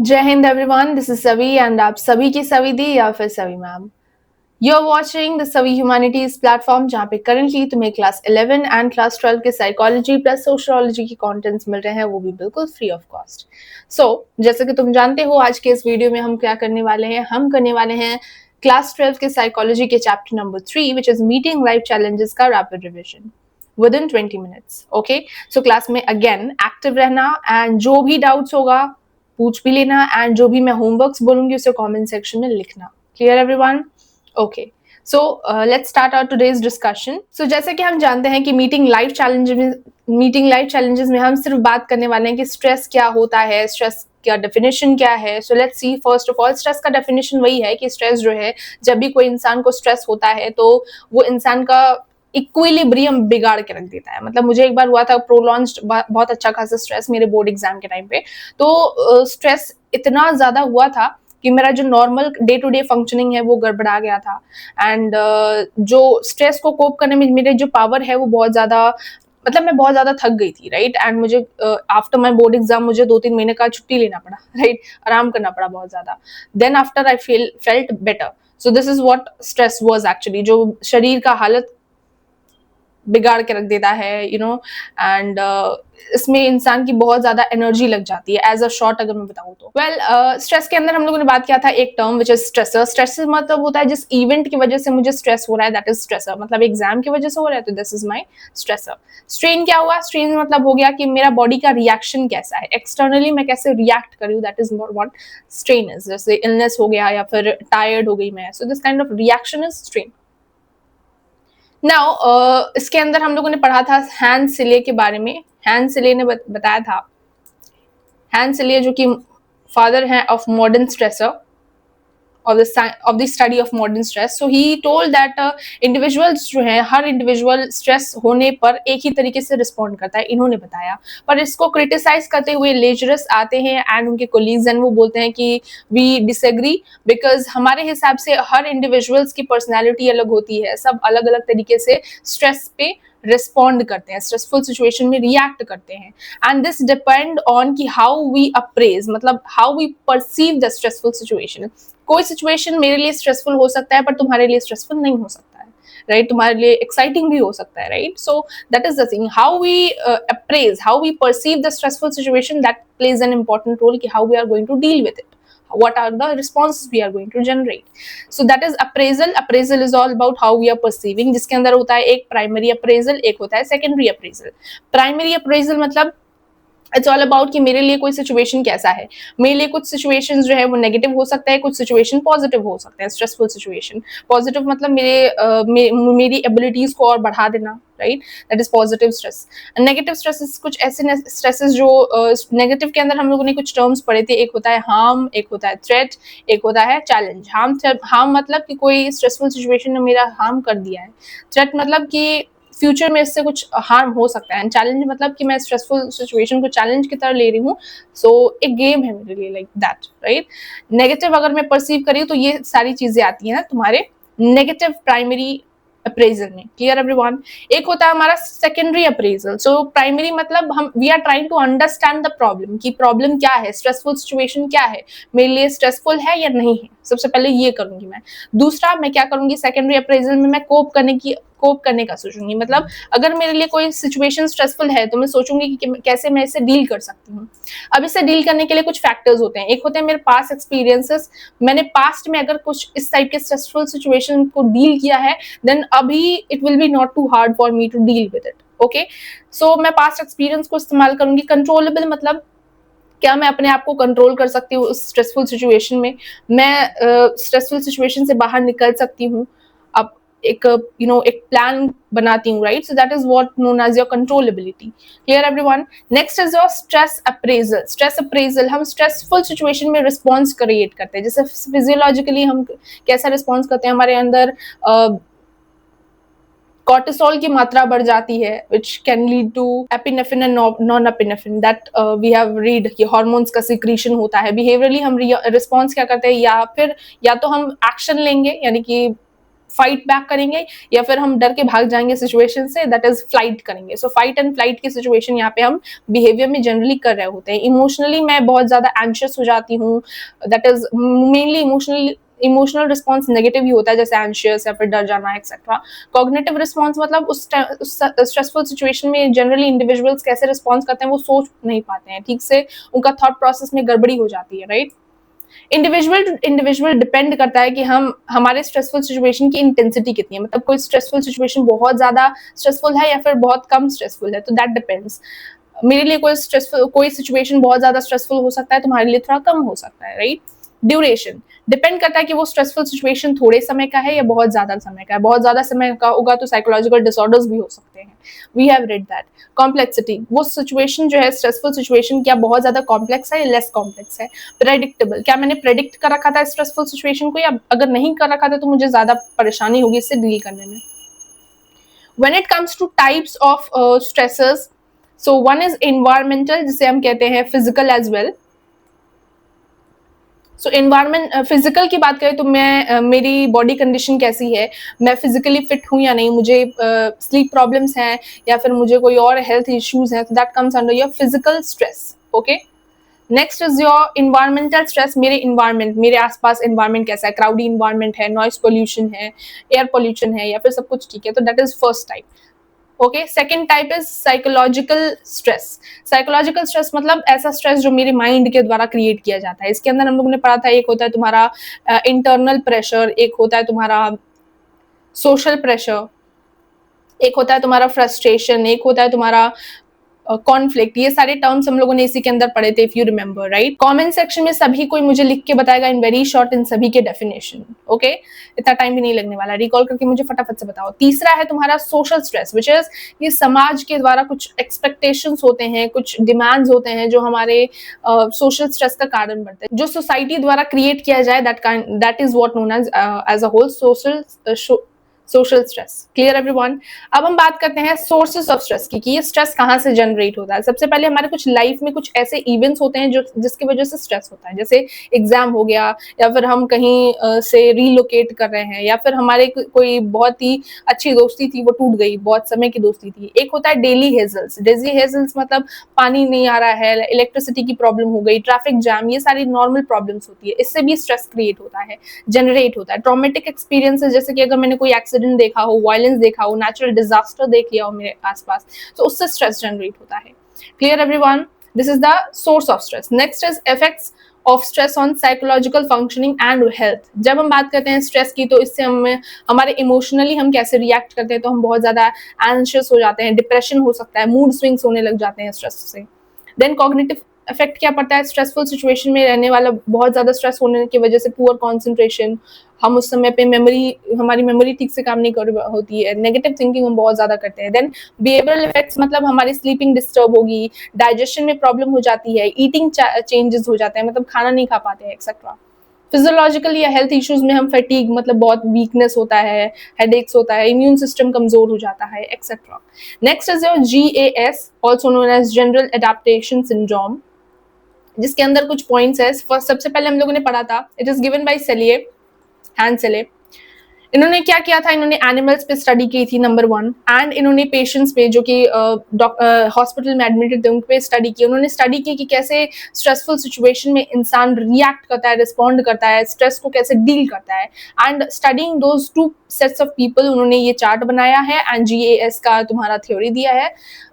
जय हिंद everyone, this is Savi and आप सभी की सवी दी या फिर Savi ma'am. You are watching the Savi humanities platform, जहाँ पे करंटली तुम्हें क्लास 11 एंड क्लास 12 के साइकोलॉजी प्लस सोशियोलॉजी के कंटेंट्स मिल रहे हैं, वो भी बिल्कुल फ्री ऑफ कॉस्ट। सो जैसे कि तुम जानते हो, आज के इस वीडियो में हम क्या करने वाले हैं, हम करने वाले हैं क्लास 12 के साइकोलॉजी के chapter number 3 which is meeting life challenges का rapid revision within 20 minutes. Okay, so class में अगेन एक्टिव रहना एंड जो भी डाउट्स होगा पूछ भी लेना, एंड जो भी मैं होमवर्क्स बोलूंगी उसे कमेंट सेक्शन में लिखना। Clear everyone? Okay, so let's start our today's discussion. So जैसे कि हम जानते हैं कि मीटिंग लाइफ चैलेंजेस में हम सिर्फ बात करने वाले हैं कि स्ट्रेस क्या होता है, स्ट्रेस का डेफिनेशन क्या है। So let's see, first of all stress का डेफिनेशन वही है कि स्ट्रेस जो है, जब भी कोई इंसान को स्ट्रेस होता है तो वो इंसान का इक्विलिब्रियम बिगाड़ के रख देता है। मतलब मुझे एक बार हुआ था प्रोलॉन्ज्ड बहुत अच्छा खासा स्ट्रेस मेरे बोर्ड एग्जाम के टाइम पे। तो स्ट्रेस इतना ज्यादा हुआ था कि मेरा जो normal day to day functioning है वो गड़बड़ा गया था। एंड जो स्ट्रेस को कोप करने में मेरे जो पावर है वो बहुत ज्यादा, मतलब मैं बहुत ज्यादा थक गई थी, राइट। एंड मुझे आफ्टर माई बोर्ड एग्जाम मुझे 2-3 महीने का छुट्टी लेना पड़ा, राइट, आराम करना पड़ा बहुत ज्यादा। Then after I felt better. So this is what stress was actually, जो शरीर का हालत बिगाड़ के रख देता है, यू नो। एंड इसमें इंसान की बहुत ज्यादा एनर्जी लग जाती है। एज अ शॉर्ट अगर मैं बताऊं तो स्ट्रेस के अंदर हम लोगों ने बात किया था एक term which is stressor. Stressor मतलब होता है जिस इवेंट की वजह से मुझे स्ट्रेस हो रहा है, दैट इज स्ट्रेसर। मतलब एग्जाम की वजह से हो रहा है तो this is my stressor. Strain क्या हुआ? स्ट्रेन मतलब हो गया कि मेरा बॉडी का रिएक्शन कैसा है, एक्सटर्नली मैं कैसे रिएक्ट करूँ, that is what strain is. जैसे इलनेस हो गया या फिर टायर्ड हो गई मैं, so this kind of reaction is strain. Now इसके अंदर हम लोगों ने पढ़ा था हैंस सिले के बारे में। हैंस सिले ने बताया था, हैंस सिले जो कि फादर हैं of modern stressor, of the study of modern stress. So he told that individuals जो है, हर इंडिविजुअल स्ट्रेस होने पर एक ही तरीके से रिस्पॉन्ड करता है, इन्होंने बताया। पर इसको क्रिटिसाइज करते हुए लेजरस आते हैं एंड उनके कोलीग्स एंड वो बोलते हैं कि वी डिसएग्री, बिकॉज हमारे हिसाब से हर इंडिविजुअल्स की पर्सनैलिटी अलग होती है, सब अलग अलग तरीके से स्ट्रेस पे रिस्पॉन्ड करते हैं, स्ट्रेसफुल सिचुएशन में रिएक्ट करते हैं। एंड दिस डिपेंड ऑन कि हाउ वी अप्रेज, मतलब how we perceive the stressful situation. कोई सिचुएशन मेरे लिए स्ट्रेसफुल हो सकता है पर तुम्हारे लिए स्ट्रेसफुल नहीं हो सकता है, राइट, तुम्हारे लिए एक्साइटिंग भी हो सकता है, right. So that is the thing, how we appraise, how we perceive the stressful situation, that plays an important role कि how we are going to deal with it, what are the responses we are going to generate. So that is appraisal. Appraisal is all about how we are perceiving, जिसके अंदर होता है एक primary appraisal, एक होता है secondary appraisal. Primary appraisal मतलब it's all about कि मेरे लिए कोई सिचुएशन कैसा है। मेरे लिए कुछ सिचुएशंस जो है वो नेगेटिव हो सकता है, कुछ सिचुएशन पॉजिटिव हो सकते हैं। स्ट्रेसफुल सिचुएशन पॉजिटिव मतलब मेरी एबिलिटीज को और बढ़ा देना, right, that is positive stress. Negative stresses कुछ ऐसे स्ट्रेसेस जो नेगेटिव के अंदर हम लोगों ने कुछ टर्म्स पढ़े थे, एक होता है हार्म, एक होता है थ्रेट, एक होता है चैलेंज। हार्म मतलब कि कोई स्ट्रेसफुल सिचुएशन ने मेरा हार्म कर दिया है। थ्रेट मतलब कि फ्यूचर में इससे कुछ हार्म हो सकता है। एंड चैलेंज मतलब कि मैं स्ट्रेसफुल सिचुएशन को चैलेंज की तरह ले रही हूँ, सो एक गेम है मेरे लिए, लाइक दैट, राइट। नेगेटिव अगर मैं परसीव करी तो ये सारी चीजें आती हैं तुम्हारे नेगेटिव प्राइमरी अप्रेजल में। Clear everyone? एक होता है हमारा सेकेंडरी अप्रेजल। सो प्राइमरी मतलब हम we are trying to understand the problem, कि प्रॉब्लम क्या है, स्ट्रेसफुल सिचुएशन क्या है, मेरे लिए स्ट्रेसफुल है या नहीं है, सबसे पहले ये करूंगी मैं। दूसरा मैं क्या करूंगी, सेकेंडरी अप्रेजल में मैं कोप करने का सोचूंगी। मतलब अगर मेरे लिए कोई सिचुएशन स्ट्रेसफुल है तो मैं सोचूंगी कि कैसे मैं इसे डील कर सकती हूँ। अब इसे डील करने के लिए कुछ फैक्टर्स होते हैं। एक होते हैं मेरे पास्ट एक्सपीरियंसेस, मैंने पास्ट में अगर कुछ इस टाइप के स्ट्रेसफुल सिचुएशन को डील किया है, देन अभी it will be not too hard for me to deal with it. Okay, so मैं पास्ट एक्सपीरियंस को इस्तेमाल करूंगी। कंट्रोलेबल मतलब क्या मैं अपने आप को कंट्रोल कर सकती हूँ उस स्ट्रेसफुल सिचुएशन में, मैं स्ट्रेसफुल सिचुएशन से बाहर निकल सकती हूँ। अब एक एक प्लान बनाती हूँ, right. So that is what known as your controllability. Clear everyone? Next is your stress appraisal. Stress appraisal, हम स्ट्रेसफुल सिचुएशन में रिस्पॉन्स क्रिएट करते हैं। जैसे फिजियोलॉजिकली हम कैसा रिस्पॉन्स करते हैं, हमारे अंदर cortisol की मात्रा बढ़ जाती है, which can lead to epinephrine and non-epinephrine that we have read कि hormones का secretion होता है। behaviorally हम response क्या करते हैं, या तो हम action लेंगे, यानी कि फाइट बैक करेंगे या फिर हम डर के भाग जाएंगे सिचुएशन से, दैट इज फ्लाइट करेंगे। सो फाइट एंड फ्लाइट की सिचुएशन यहाँ पे हम बिहेवियर में जनरली कर रहे होते हैं। इमोशनली मैं बहुत ज्यादा एंशियस हो जाती हूँ, that is mainly emotional response negative ही होता है, जैसे एंशियस या फिर डर जाना एक्सेट्रा। कॉग्निटिव रिस्पॉन्स मतलब उस स्ट्रेसफुल सिचुएशन में जनरली इंडिविजुअल्स कैसे रिस्पॉन्स करते हैं वो सोच नहीं पाते हैं ठीक से, उनका थॉट प्रोसेस में गड़बड़ी हो जाती है, right. Individual to individual depend करता है कि हम हमारे स्ट्रेसफुल सिचुएशन की इंटेंसिटी कितनी है, मतलब कोई स्ट्रेसफुल सिचुएशन बहुत ज्यादा स्ट्रेसफुल है या फिर बहुत कम स्ट्रेसफुल है, तो दैट डिपेंड्स। मेरे लिए कोई सिचुएशन बहुत ज्यादा स्ट्रेसफुल हो सकता है, तुम्हारे लिए थोड़ा कम हो सकता है, राइट। ड्यूरेशन डिपेंड करता है कि वो स्ट्रेसफुल सिचुएशन थोड़े समय का है या बहुत ज्यादा समय का है। बहुत ज्यादा समय का होगा तो साइकोलॉजिकल डिसऑर्डर्स भी हो सकते हैं, we have read that. Complexity, वो सिचुएशन जो है स्ट्रेसफुल सिचुएशन क्या बहुत ज्यादा कॉम्प्लेक्स है या लेस कॉम्प्लेक्स है। प्रेडिक्टेबल, क्या मैंने प्रेडिक्ट कर रखा था स्ट्रेसफुल सिचुएशन को, या अगर नहीं कर रखा था तो मुझे ज्यादा परेशानी होगी इससे डील करने में। When it comes to types of stresses, so one is environmental, जिसे हम कहते हैं physical as well. सो एनवायरमेंट, फिजिकल की बात करें तो मैं मेरी बॉडी कंडीशन कैसी है, मैं फिजिकली फिट हूँ या नहीं, मुझे स्लीप प्रॉब्लम्स हैं या फिर मुझे कोई और हेल्थ इश्यूज हैं, that comes under your physical stress, okay. Next is your environmental stress, मेरे इन्वायरमेंट, मेरे आसपास इन्वायरमेंट कैसा है, क्राउडी इन्वायरमेंट है, नॉइस पोल्यूशन है, एयर पोल्यूशन है या फिर सब कुछ ठीक है, तो that is first type, okay. Second type is psychological stress. Psychological stress मतलब ऐसा स्ट्रेस जो मेरे माइंड के द्वारा क्रिएट किया जाता है। इसके अंदर हम लोगों ने पढ़ा था, एक होता है तुम्हारा इंटरनल प्रेशर, एक होता है तुम्हारा सोशल प्रेशर, एक होता है तुम्हारा फ्रस्ट्रेशन, एक होता है तुम्हारा कॉन्फ्लिक्ट। ये सारे टर्म्स हम लोगों ने इसी के अंदर पढ़े थे, if you remember, right. Comment section में सभी कोई मुझे लिख के बताएगा इन वेरी शॉर्ट इन सभी के डेफिनेशन, ओके। इतना टाइम भी नहीं लगने वाला, रिकॉल करके मुझे फटाफट से बताओ। तीसरा है तुम्हारा सोशल स्ट्रेस, विच इज ये समाज के द्वारा कुछ एक्सपेक्टेशंस होते हैं, कुछ डिमांड्स होते हैं जो हमारे सोशल स्ट्रेस का कारण बनते हैं, जो सोसाइटी द्वारा क्रिएट किया जाए, that is what known as a whole social stress. Clear everyone. अब हम बात करते हैं सोर्सेस ऑफ स्ट्रेस की, कि ये स्ट्रेस कहाँ से जनरेट होता है। सबसे पहले हमारे कुछ लाइफ में कुछ ऐसे इवेंट्स होते हैं जो जिसकी वजह से स्ट्रेस होता है, जैसे एग्जाम हो गया, या फिर हम कहीं से रीलोकेट कर रहे हैं, या फिर हमारे कोई बहुत ही अच्छी दोस्ती थी वो टूट गई, बहुत समय की दोस्ती थी। एक होता है डेली हेजल्स। डेली हेजल्स मतलब पानी नहीं आ रहा है, इलेक्ट्रिसिटी की प्रॉब्लम हो गई, ट्रैफिक जैम, ये सारी नॉर्मल प्रॉब्लम्स होती है, इससे भी स्ट्रेस क्रिएट होता है, जनरेट होता है। ट्रॉमेटिक एक्सपीरियंसेस, जैसे कि अगर मैंने कोई एक्सीडेंट देखा हो, वायलेंस देखा हो, नेचुरल डिजास्टर देख लिया हो मेरे आसपास, तो उससे स्ट्रेस जनरेट होता है। Clear everyone, this is the source of stress. Next is effects of stress on psychological functioning and health. जब हम बात करते हैं स्ट्रेस की, तो इससे हमारे इमोशनली हम कैसे रिएक्ट करते हैं, तो हम बहुत ज्यादा एंशियस हो जाते हैं, डिप्रेशन हो सकता है, मूड स्विंग्स होने लग जाते हैं स्ट्रेस से। देन कॉग्निटिव इफेक्ट क्या पड़ता है, स्ट्रेसफुल सिचुएशन में रहने वाला, बहुत ज्यादा स्ट्रेस होने की वजह से पुअर कॉन्सेंट्रेशन, हम उस समय पे हमारी मेमोरी ठीक से काम नहीं कर होती है, नेगेटिव थिंकिंग हम बहुत ज्यादा करते हैं। देन बिहेवियरल इफेक्ट्स मतलब हमारी स्लीपिंग डिस्टर्ब होगी, डाइजेशन में प्रॉब्लम हो जाती है, ईटिंग चेंजेस हो जाते हैं, मतलब खाना नहीं खा पाते हैं एक्सेट्रा। फिजियोलॉजिकल या हेल्थ इश्यूज में हम फैटीग मतलब बहुत वीकनेस होता है, हेडेक्स होता है, इम्यून सिस्टम कमजोर हो जाता है etcetera. Next is your GAS, also known as general adaptation syndrome, जिसके अंदर कुछ पॉइंट्स है। सबसे पहले हम लोगों ने पढ़ा था, इट इज गिवन बाय सेलिए, हैंसेले। इन्होंने क्या किया था, इन्होंने एनिमल्स पे स्टडी की थी नंबर 1, एंड इन्होंने पेशेंट्स पे जो कि हॉस्पिटल में एडमिटेड थे उन पे स्टडी की। उन्होंने स्टडी की कि कैसे स्ट्रेसफुल सिचुएशन में इंसान रिएक्ट करता है, रिस्पॉन्ड करता है, स्ट्रेस को कैसे डील करता है। And studying those 2 sets of people, उन्होंने ये चार्ट बनाया है एंड GAS का तुम्हारा थ्योरी दिया है,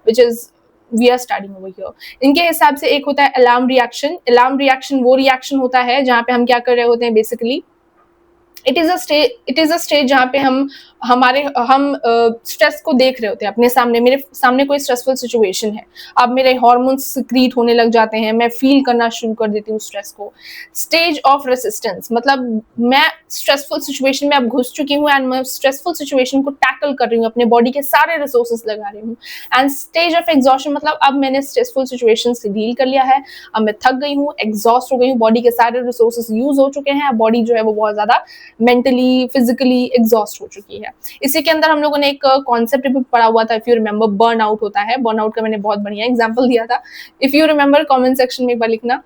which is we are starting over here. इनके हिसाब से एक होता है अलार्म रिएक्शन। अलार्म रिएक्शन वो रिएक्शन होता है जहां पे हम क्या कर रहे होते हैं, basically it is a stage जहाँ पे हम स्ट्रेस को देख रहे होते हैं अपने सामने, मेरे सामने कोई स्ट्रेसफुल सिचुएशन है, अब मेरे हार्मोन्स सिक्रीट होने लग जाते हैं, मैं फील करना शुरू कर देती हूँ स्ट्रेस को। स्टेज ऑफ रेसिस्टेंस मतलब मैं स्ट्रेसफुल सिचुएशन में अब घुस चुकी हूँ एंड मैं स्ट्रेसफुल सिचुएशन को टैकल कर रही हूँ, अपने बॉडी के सारे रिसोर्सेस लगा रही हूँ। एंड स्टेज ऑफ एग्जॉशन मतलब अब मैंने स्ट्रेसफुल सिचुएशन से डील कर लिया है, अब मैं थक गई हूँ, एग्जॉस्ट हो गई हूँ, बॉडी के सारे रिसोर्सेस यूज हो चुके हैं, बॉडी जो है वो बहुत ज्यादा मेंटली फिजिकली एग्जॉस्ट हो चुकी है। इसी के अंदर हम लोगों ने एक कॉन्सेप्ट भी पढ़ा हुआ था, if you remember, burn out होता है। बर्न आउट का मैंने बहुत बढ़िया एग्जांपल दिया था, if you remember comment section में एक बार लिखना।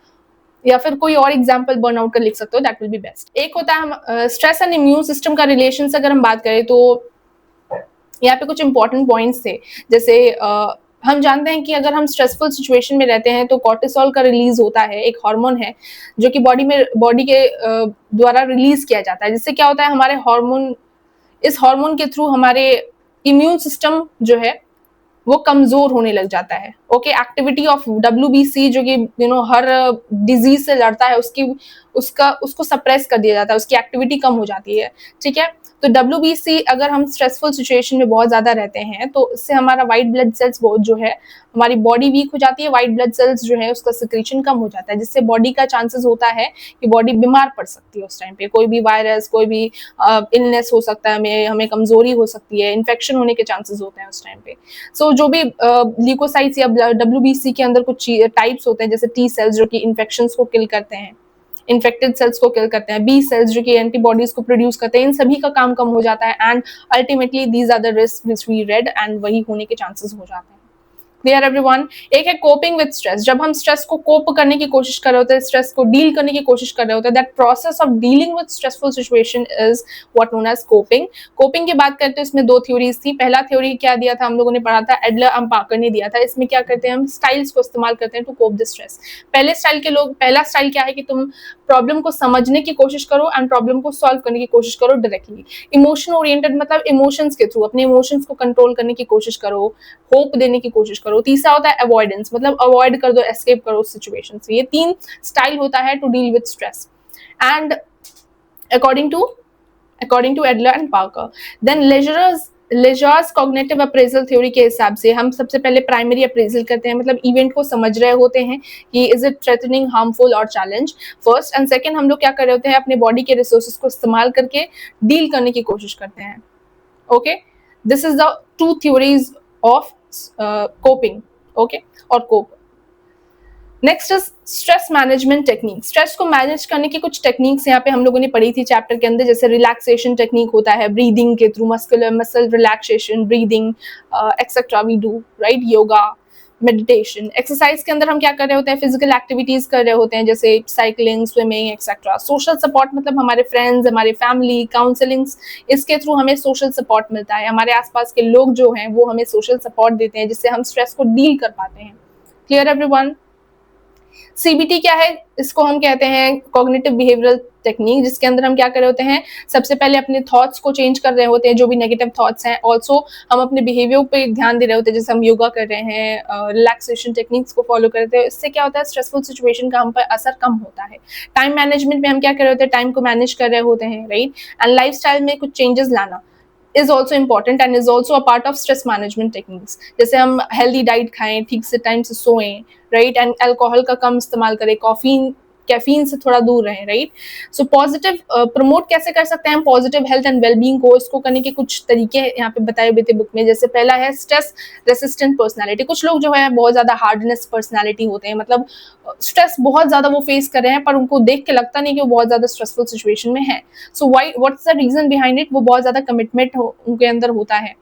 या फिर कोई और एग्जाम्पल बर्नआउट का लिख सकते हो, दैट विल बी बेस्ट। एक होता है हम स्ट्रेस एंड इम्यून सिस्टम का रिलेशन अगर हम बात करें तो यहाँ पे कुछ इंपॉर्टेंट पॉइंट्स थे, जैसे हम जानते हैं कि अगर हम स्ट्रेसफुल सिचुएशन में रहते हैं तो कॉर्टिसोल का रिलीज होता है, एक हार्मोन है जो कि बॉडी के द्वारा रिलीज किया जाता है, जिससे क्या होता है हमारे हार्मोन, इस हार्मोन के थ्रू हमारे इम्यून सिस्टम जो है वो कमजोर होने लग जाता है। ओके, एक्टिविटी ऑफ WBC जो कि हर डिजीज से लड़ता है, उसको सप्रेस कर दिया जाता है, उसकी एक्टिविटी कम हो जाती है। ठीक है, तो WBC अगर हम स्ट्रेसफुल सिचुएशन में बहुत ज्यादा रहते हैं तो इससे हमारा व्हाइट ब्लड सेल्स जो है, हमारी बॉडी वीक हो जाती है, व्हाइट ब्लड सेल्स जो है उसका सिक्रीशन कम हो जाता है, जिससे बॉडी का चांसेस होता है कि बॉडी बीमार पड़ सकती है उस टाइम पे, कोई भी वायरस, कोई भी इलनेस हो सकता है, हमें कमजोरी हो सकती है, इन्फेक्शन होने के चांसेस होते हैं उस टाइम पे। सो जो भी ल्यूकोसाइट्स या WBC के अंदर कुछ टाइप्स होते हैं, जैसे T सेल्स जो कि इन्फेक्शंस को किल करते हैं, इन्फेक्टेड सेल्स को किल करते हैं, B सेल्स जो कि एंटीबॉडीज को प्रोड्यूस करते हैं, इन सभी का काम कम हो जाता है, and ultimately these are the risk which we read, and वही होने के चांसेस हो जाते हैं। Clear everyone. एक है कोपिंग विद स्ट्रेस, जब हम स्ट्रेस को कोप करने की कोशिश कर रहे होते हैं, स्ट्रेस को डील करने की कोशिश कर रहे होते हैं, that process of dealing with stressful situation is what known as coping. Coping की बात करते हैं, इसमें दो थ्योरीज थी। पहला थ्योरी क्या दिया था हम लोगों ने पढ़ा था, एडलर अंपाकर ने दिया था। इसमें क्या करते हैं हम स्टाइल्स को इस्तेमाल करते हैं टू कोप द स्ट्रेस। पहला स्टाइल क्या है कि तुम प्रॉब्लम को समझने की कोशिश करो एंड प्रॉब्लम को सॉल्व करने की कोशिश करो डायरेक्टली। इमोशन ओरिएंटेड मतलब इमोशंस के थ्रू अपने इमोशंस को कंट्रोल करने की कोशिश करो, होप देने की कोशिश करो। तीसरा होता है अवॉइडेंस, मतलब अवॉइड कर दो, एस्केप करो सिचुएशन से। ये 3 स्टाइल होता है to deal with stress, and according to Adler and Parker. Then Lazarus' cognitive appraisal theory के हिसाब से हम सबसे पहले प्राइमरी अप्रेजल करते हैं, मतलब इवेंट को समझ रहे होते हैं कि इज इट थ्रेटनिंग, हार्मफुल और चैलेंज, फर्स्ट। एंड सेकंड, हम लोग क्या कर रहे होते हैं, अपने बॉडी के रिसोर्सेज को इस्तेमाल करके डील करने की कोशिश करते हैं। Okay, this is the 2 theories of coping. Okay, और cope. Next is stress management technique. Stress को मैनेज करने की कुछ टेक्निक्स यहाँ पे हम लोगों ने पढ़ी थी चैप्टर के अंदर, जैसे रिलैक्सेशन टेक्निक होता है, ब्रीदिंग के through, muscle relaxation, breathing etcetera we do, right, yoga, meditation. Exercise के अंदर हम क्या कर रहे होते हैं, फिजिकल एक्टिविटीज कर रहे होते हैं, जैसे cycling, swimming etcetera. Social support मतलब हमारे फ्रेंड्स, हमारे फैमिली, काउंसलिंग्स, इसके थ्रू हमें सोशल सपोर्ट मिलता है, हमारे आसपास के लोग जो हैं वो हमें सोशल सपोर्ट देते हैं, जिससे हम स्ट्रेस को डील कर पाते हैं। Clear everyone. CBT क्या है, इसको हम कहते हैं कॉग्निटिव बिहेवियरल टेक्निक, जिसके अंदर हम क्या कर रहे होते हैं, सबसे पहले अपने थॉट्स को चेंज कर रहे होते हैं, जो भी नेगेटिव थॉट्स हैं। ऑल्सो हम अपने बिहेवियर पे ध्यान दे रहे होते हैं, जैसे हम योगा कर रहे हैं, रिलैक्सेशन टेक्निक्स को फॉलो करते हैं। इससे क्या होता है, स्ट्रेसफुल सिचुएशन का हम पर असर कम होता है। टाइम मैनेजमेंट में हम क्या कर रहे होते हैं, टाइम को मैनेज कर रहे होते हैं, राइट। एंड लाइफ स्टाइल में कुछ चेंजेस लाना is also important and is also a part of stress management techniques। जैसे हम हेल्दी डाइट खाएं, ठीक से टाइम से सोएं, राइट, एंड अल्कोहल का कम इस्तेमाल करें, कैफीन से थोड़ा दूर रहें, राइट। सो पॉजिटिव प्रमोट कैसे कर सकते हैं पॉजिटिव हेल्थ एंड वेलबींग को, इसको करने के कुछ तरीके यहाँ पे बताए हुए थे बुक में। जैसे पहला है स्ट्रेस रेसिस्टेंट पर्सनालिटी। कुछ लोग जो है बहुत ज्यादा हार्डनेस पर्सनालिटी होते हैं, मतलब स्ट्रेस बहुत ज्यादा वो फेस कर रहे हैं पर उनको देख के लगता नहीं कि वो बहुत ज्यादा स्ट्रेसफुल सिचुएशन में है। So why, what's the reason behind it, वो बहुत ज्यादा कमिटमेंट उनके अंदर होता है,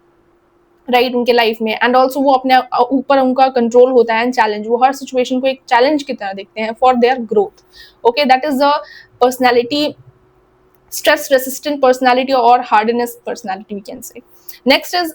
राइट, उनके लाइफ में। एंड ऑल्सो वो अपने ऊपर उनका कंट्रोल होता है, एंड चैलेंज, वो हर सिचुएशन को एक चैलेंज की तरह देखते हैं for their growth. Okay, that is the personality, stress resistant personality और hardness personality we can say. Next is,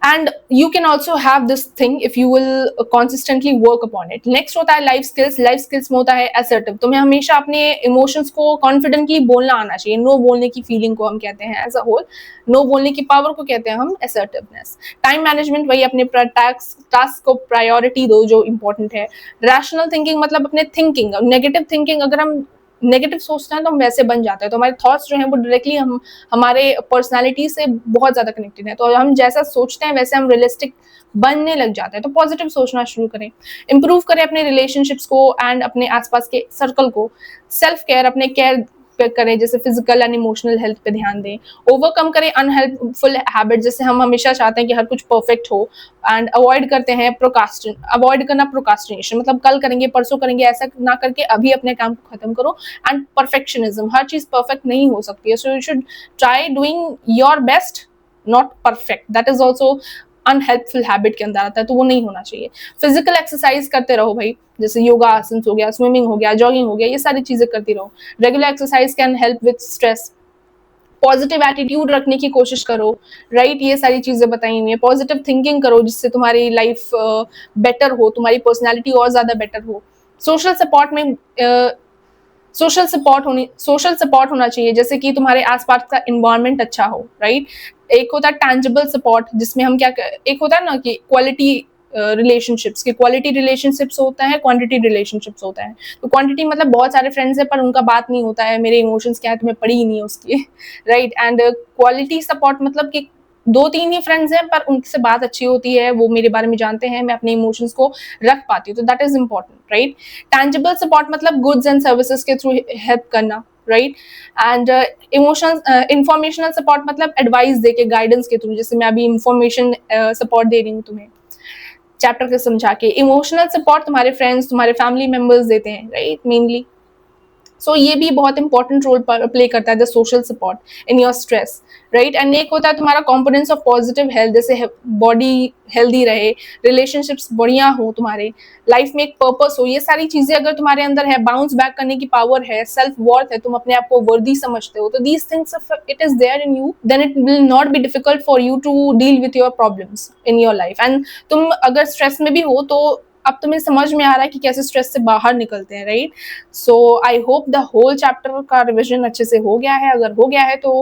and you can also have this thing if you will consistently work upon it। next होता है life skills. Life skills में होता है assertive। तुम्हें हमेशा अपने emotions को कॉन्फिडेंटली बोलना आना चाहिए। नो बोलने की फीलिंग को हम कहते हैं एज अ होल, नो बोलने की पावर को कहते हैं हम assertiveness। टाइम मैनेजमेंट, वही अपने टास्क को प्रायोरिटी दो जो इंपॉर्टेंट है। रैशनल थिंकिंग मतलब अपने थिंकिंग, नेगेटिव थिंकिंग, अगर हम नेगेटिव सोचते हैं तो हम वैसे बन जाते हैं, तो हमारे थॉट्स जो हैं वो डायरेक्टली हमारे पर्सनालिटी से बहुत ज्यादा कनेक्टेड है, तो हम जैसा सोचते हैं वैसे हम रियलिस्टिक बनने लग जाते हैं। तो पॉजिटिव सोचना शुरू करें। इंप्रूव करें अपने रिलेशनशिप्स को एंड अपने आसपास के सर्कल को। सेल्फ केयर, अपने केयर करें, जैसे फिजिकल एंड इमोशनल हेल्थ पे ध्यान दें। ओवरकम करें अनहेल्पफुल हैबिट, जैसे हम हमेशा चाहते हैं कि हर कुछ परफेक्ट हो, एंड अवॉइड करते हैं अवॉइड करना प्रोकास्टिनेशन, मतलब कल करेंगे, परसों करेंगे, ऐसा ना करके अभी अपने काम को खत्म करो। एंड परफेक्शनिज्म, हर चीज परफेक्ट नहीं हो सकती है, so you should try doing your best, not perfect. That is also unhelpful habit के अंदर आता है, तो वो नहीं होना चाहिए। फिजिकल एक्सरसाइज करते रहो भाई, जैसे योगा आसन हो गया, स्विमिंग हो गया, जॉगिंग हो गया, ये सारी चीजें करती रहो। Regular exercise can help with stress. Positive attitude रखने की कोशिश करो, राइट, ये सारी चीजें बताई हुई है। पॉजिटिव थिंकिंग करो जिससे तुम्हारी लाइफ बेटर हो, तुम्हारी पर्सनैलिटी और ज्यादा बेटर हो। सोशल सपोर्ट में सोशल सपोर्ट होना चाहिए, जैसे कि तुम्हारे आसपास का इन्वायरमेंट अच्छा हो, राइट। एक होता है टैंजिबल सपोर्ट, जिसमें हम एक होता है ना कि क्वालिटी रिलेशनशिप्स के क्वालिटी रिलेशनशिप्स होता है, क्वांटिटी रिलेशनशिप्स होता है। तो क्वांटिटी मतलब बहुत सारे फ्रेंड्स हैं पर उनका बात नहीं होता है, मेरे इमोशंस क्या है तुम्हें पड़ी ही नहीं है उसकी, राइट। एंड क्वालिटी सपोर्ट मतलब कि 2-3 ही फ्रेंड्स हैं पर उनसे बात अच्छी होती है, वो मेरे बारे में जानते हैं, मैं अपने इमोशंस को रख पाती हूँ, तो that is important, right. Tangible support मतलब गुड्स एंड सर्विसेज के थ्रू हेल्प करना, right. And emotions informational support मतलब एडवाइस देके, गाइडेंस के थ्रू, जैसे मैं अभी इंफॉर्मेशन सपोर्ट दे रही हूँ तुम्हें चैप्टर के समझा के। इमोशनल सपोर्ट तुम्हारे फ्रेंड्स, तुम्हारे फैमिली मेंबर्स देते हैं, राइट, मेनली। सो ये भी बहुत इंपॉर्टेंट रोल प्ले करता है, the social support in your stress, right. And एक होता है तुम्हारा कॉम्पोनेंट्स ऑफ पॉजिटिव हेल्थ, जैसे बॉडी हेल्दी रहे, रिलेशनशिप्स बढ़िया हो, तुम्हारे लाइफ में एक पर्पस हो, ये सारी चीजें अगर तुम्हारे अंदर है, बाउंस बैक करने की पावर है, सेल्फ वर्थ है, तुम अपने आप को वर्दी समझते हो, तो these things it is there in you, then it will not be difficult for you to deal with your problems in your life. And तुम अगर स्ट्रेस में भी हो तो अब तुम्हें समझ में आ रहा है कि कैसे स्ट्रेस से बाहर निकलते हैं, right. So I hope the whole chapter का रिविजन अच्छे से हो गया है। अगर हो गया है तो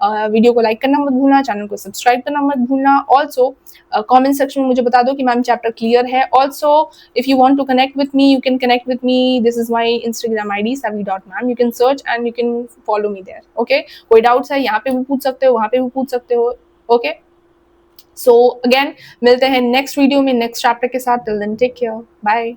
वीडियो को लाइक करना मत भूलना, चैनल को सब्सक्राइब करना मत भूलना। ऑल्सो कमेंट सेक्शन में मुझे बता दो कि मैम चैप्टर क्लियर है। Also if you want to connect with me, you can connect with me, this is my Instagram ID savi.mam, you can search and you can follow me there, okay. कोई doubts है यहाँ पे भी पूछ सकते हो, वहाँ पे भी पूछ सकते हो, ओके। सो अगेन मिलते हैं नेक्स्ट वीडियो में नेक्स्ट चैप्टर के साथ। Till then take care, bye.